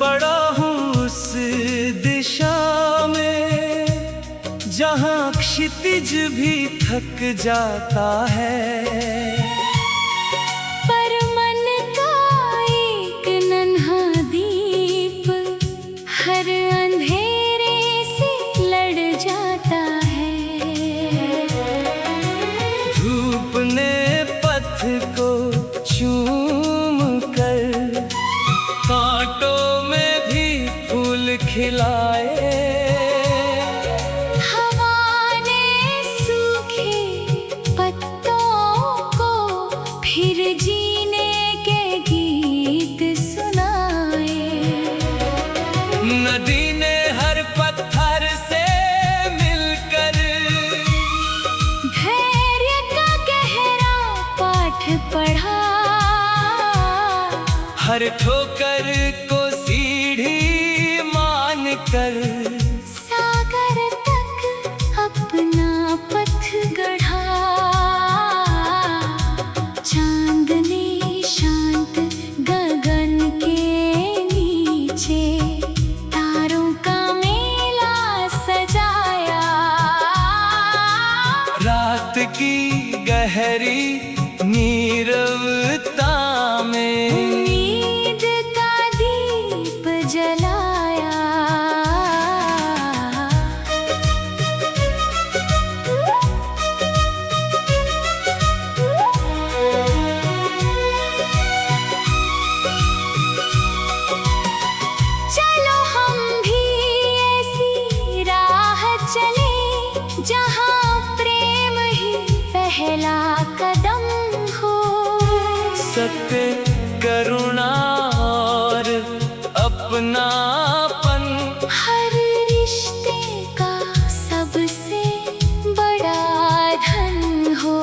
पड़ा हूँ उस दिशा में जहाँ क्षितिज भी थक जाता है, पर मन का एक नन्हा दीप हर अंधेरे से लड़ जाता है। धूप ने पथ को चूम कर कांटों में भी फूल खिलाए, हवा ने सूखे पत्तों को फिर जीने के गीत सुनाए। नदी ने हर पत्थर से मिलकर धैर्य का गहरा पाठ पढ़ा, हर ठोकर को सीढ़ी मान कर सागर तक अपना पथ गढ़ा। चांद ने शांत गगन के नीचे तारों का मेला सजाया। रात की गहरी नीरवता में उम्मीद का दीप जलाया। चलो हम भी ऐसी राह चले जहाँ प्रेम ही पहला कदम हो। सत्य, करुणा और अपनापन हर रिश्ते का सबसे बड़ा धन हो।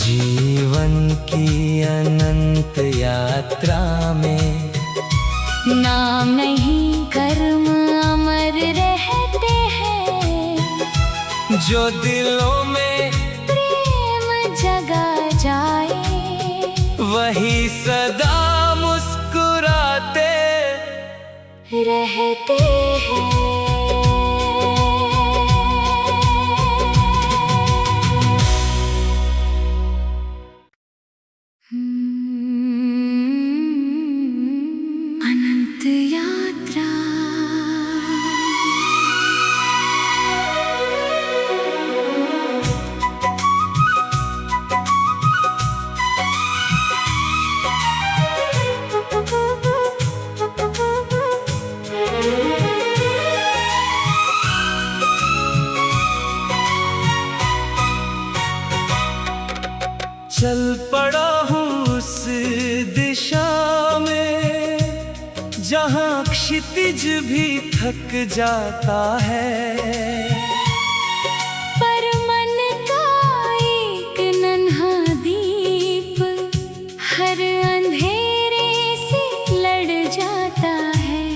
जीवन की अनंत यात्रा में नाम नहीं कर्म अमर रहते हैं, जो दिलों में प्रेम जगा जाए वही सदा मुस्कुराते रहते हैं। अनंत यात्रा। चल पड़ा हूँ उस दिशा में जहाँ क्षितिज भी थक जाता है, पर मन का एक नन्हा दीप हर अंधेरे से लड़ जाता है।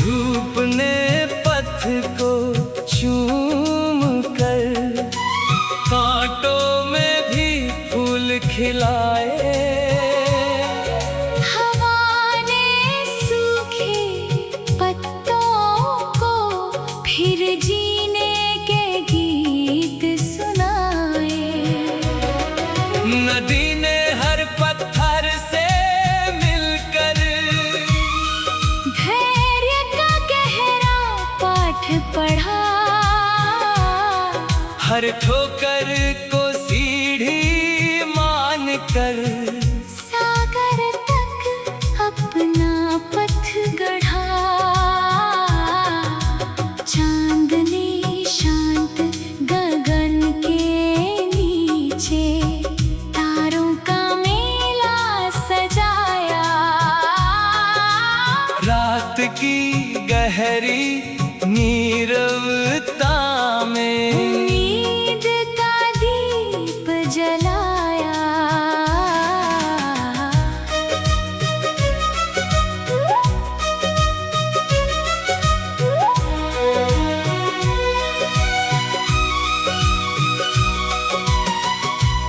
धूप ने पथ को चूम कर कांटों में भी फूल खिलाए, हवा ने सूखे पत्तों को फिर जीने के गीत सुनाए। नदी ने हर पत्थर से मिलकर धैर्य का गहरा पाठ पढ़ा, हर ठोकर को सीढ़ी मान कर सागर तक अपना पथ गढ़ा। चांद ने शांत गगन के नीचे तारों का मेला सजाया। रात की गहरी नीरवता में उम्मीद का दीप जलाया।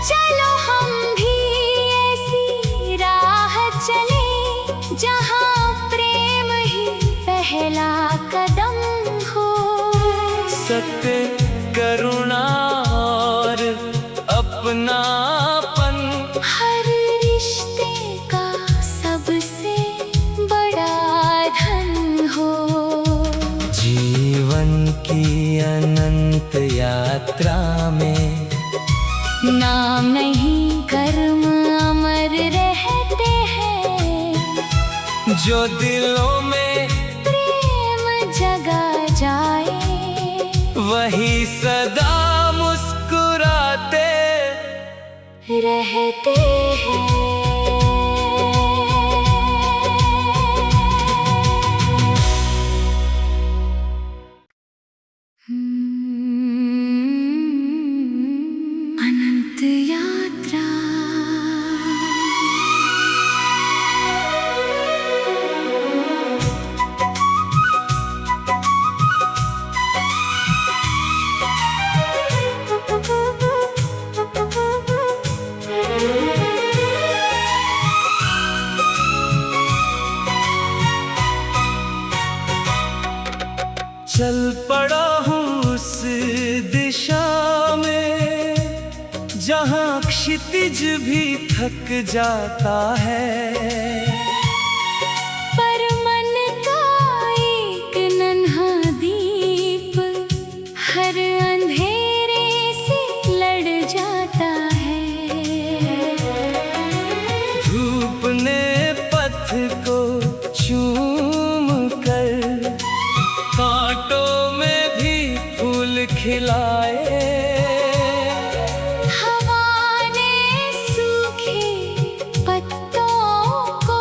चलो हम भी ऐसी राह चले जहाँ प्रेम ही पहला कदम हो। सत्य, करुणा और अपनापन हर रिश्ते का सबसे बड़ा धन हो। जीवन की अनंत यात्रा में नाम नहीं कर्म अमर रहते हैं। जो दिलों में प्रेम जगा जाए वही सदा मुस्कुराते रहते हैं। अनंत यात्रा। चल पड़ा हूँ उस दिशा में जहाँ क्षितिज भी थक जाता है। पर मन का एक नन्हा दीप हर अंधेरे से लड़ जाता है। धूप ने पथ को चूम कर कांटों में भी फूल खिलाए। हवा ने सूखे पत्तों को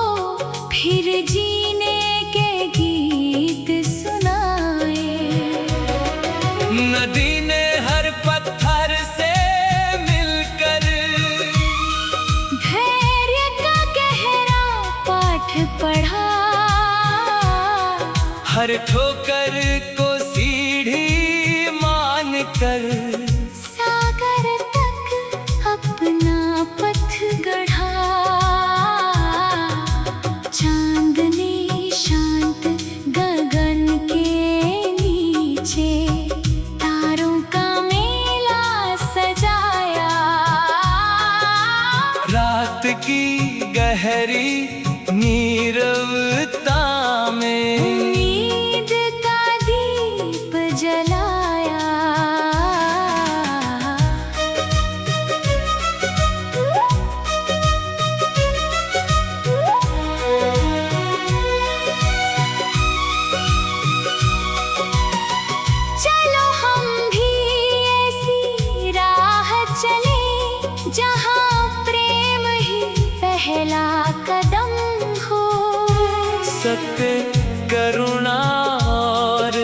फिर जीने के गीत सुनाए। नदी ने हर पत्थर से मिलकर धैर्य का गहरा पाठ पढ़ा। हर ठोकर को सीढ़ी मान कर सागर तक अपना पथ गढ़ा। चांद ने शांत गगन के नीचे तारों का मेला सजाया। रात की गहरी नीरवता में उम्मीद का दीप जलाया। चलो हम भी ऐसी राह चले जहाँ प्रेम ही पहला कदम हो। सत्य, करुणा और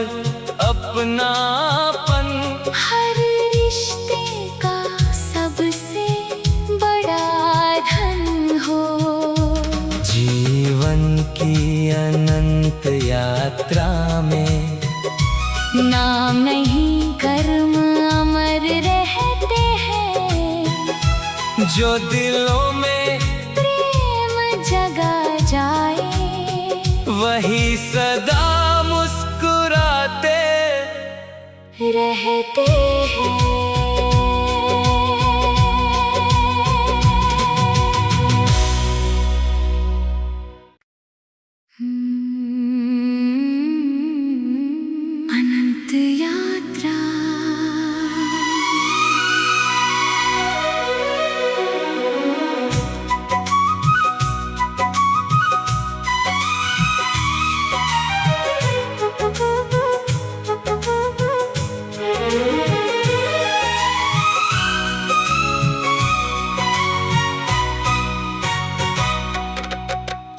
अपनापन हर रिश्ते का सबसे बड़ा धन हो। जीवन की अनंत यात्रा में नाम नहीं कर्म अमर रहते हैं। जो दिलों में प्रेम जगा जाए वही सदा मुस्कुराते रहते हैं। अनंत यात्रा।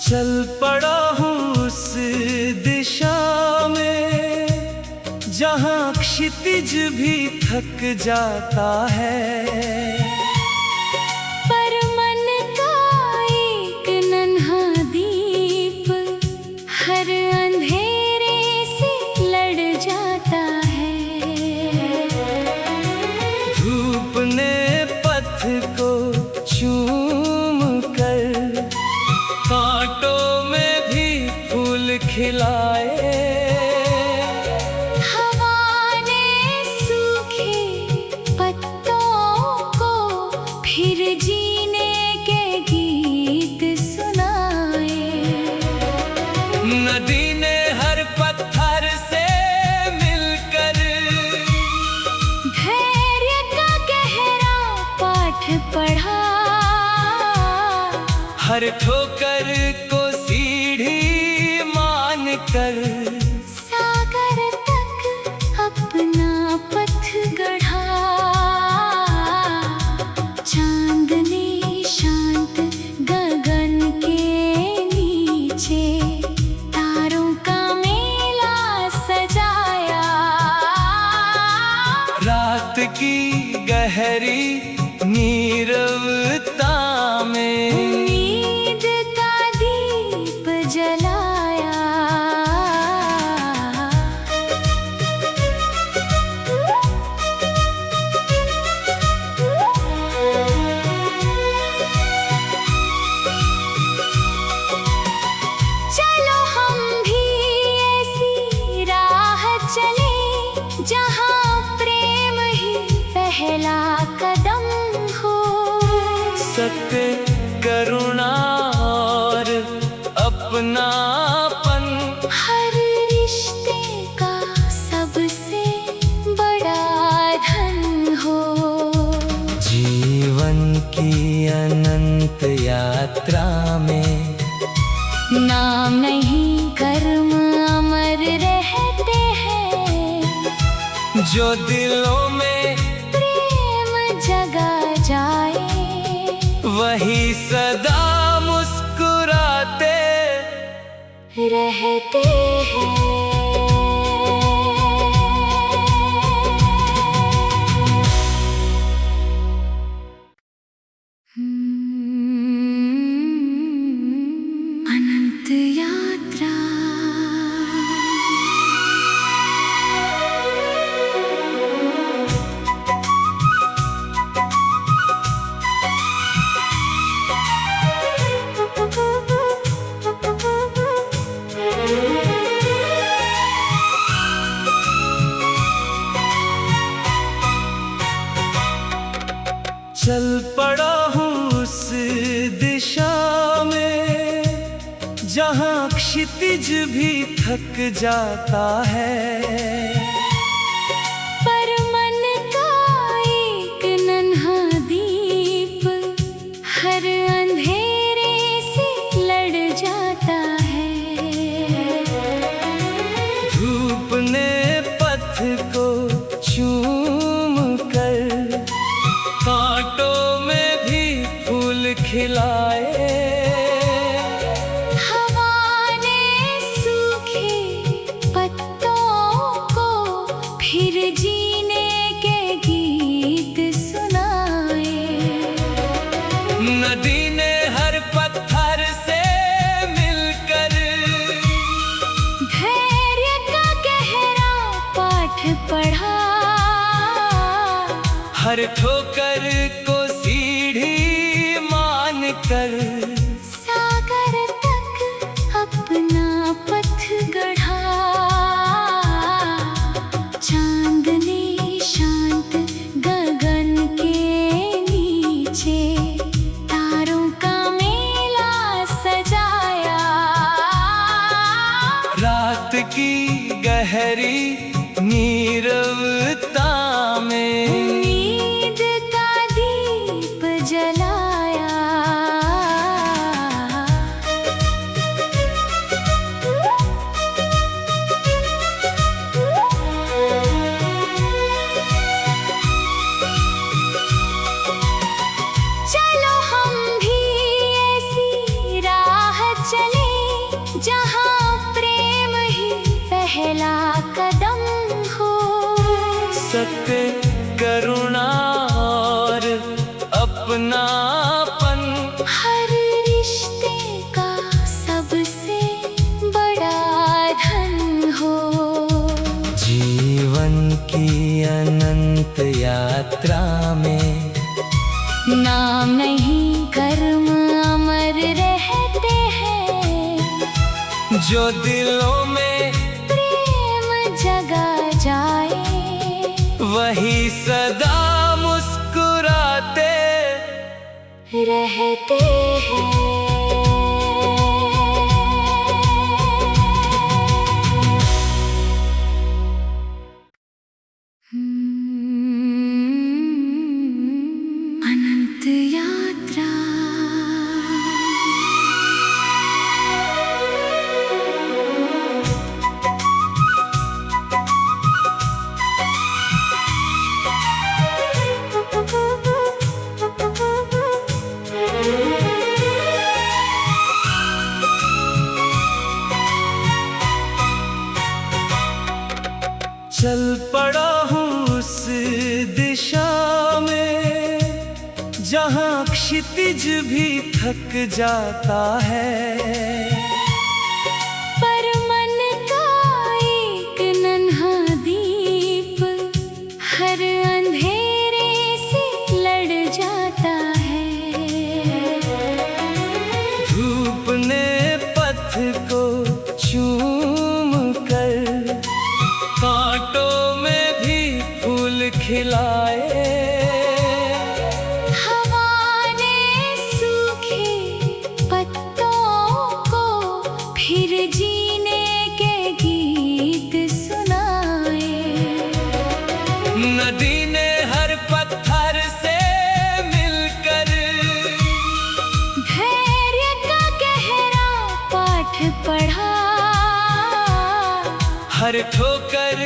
चल पड़ा हूँ उस दिशा में जहाँ क्षितिज भी थक जाता है। पर मन का एक नन्हा दीप हर अंधेरे से लड़ जाता है। धूप ने पथ को चूम कर कांटों में खिलाए। हवा ने सूखे पत्तों को फिर जीने के गीत सुनाए। नदी ने हर पत्थर से मिलकर धैर्य का गहरा पाठ पढ़ा। हर ठोकर को सीढ़ी मान कर सागर तक अपना पथ गढ़ा। चांद ने शांत गगन के नीचे तारों का मेला सजाया। रात की गहरी नीरवता में उम्मीद का दीप जलाया। चलो हम भी ऐसी राह चले जहाँ प्रेम ही पहला कदम हो। सत्य, करुणा और अपनापन हर रिश्ते का सबसे बड़ा धन हो। जीवन की अनंत यात्रा में नाम नहीं कर्म अमर रहते हैं। जो दिलों में प्रेम जगा जाए वही सदा मुस्कुराते रहते हैं। अनंत यात्रा। चल पड़ा हूँ उस दिशा में जहाँ क्षितिज भी थक जाता है। पर मन का एक नन्हा दीप हर अंधेरे से लड़ जाता है। धूप ने पथ को चूम कर कांटों में भी फूल खिलाए। हवा ने सूखे पत्तों को फिर जीने के गीत सुनाए। नदी ने हर पत्थर से मिलकर धैर्य का गहरा पाठ पढ़ा। हर ठोकर को सीढ़ी मान कर सागर तक अपना पथ गढ़ा। चांद ने शांत गगन के नीचे तारों का मेला सजाया। रात की गहरी नीरवता में उम्मीद का दीप जलाया। चलो हम भी ऐसी राह चले जहाँ प्रेम ही जो दिलों में प्रेम जगा जाए, वही सदा मुस्कुराते रहते हैं। अनंत यात्रा। चल पड़ा हूँ उस दिशा में जहाँ क्षितिज भी थक जाता है, पर मन का एक नन्हा दीप हर अंधेरे से लड़ जाता है। धूप ने पथ को चूम कर कांटों में भी फूल खिलाए, हवा ने सूखे पत्तों को फिर जीने के गीत सुनाए। नदी ने हर पत्थर से मिलकर धैर्य का गहरा पाठ पढ़ा, हर ठोकर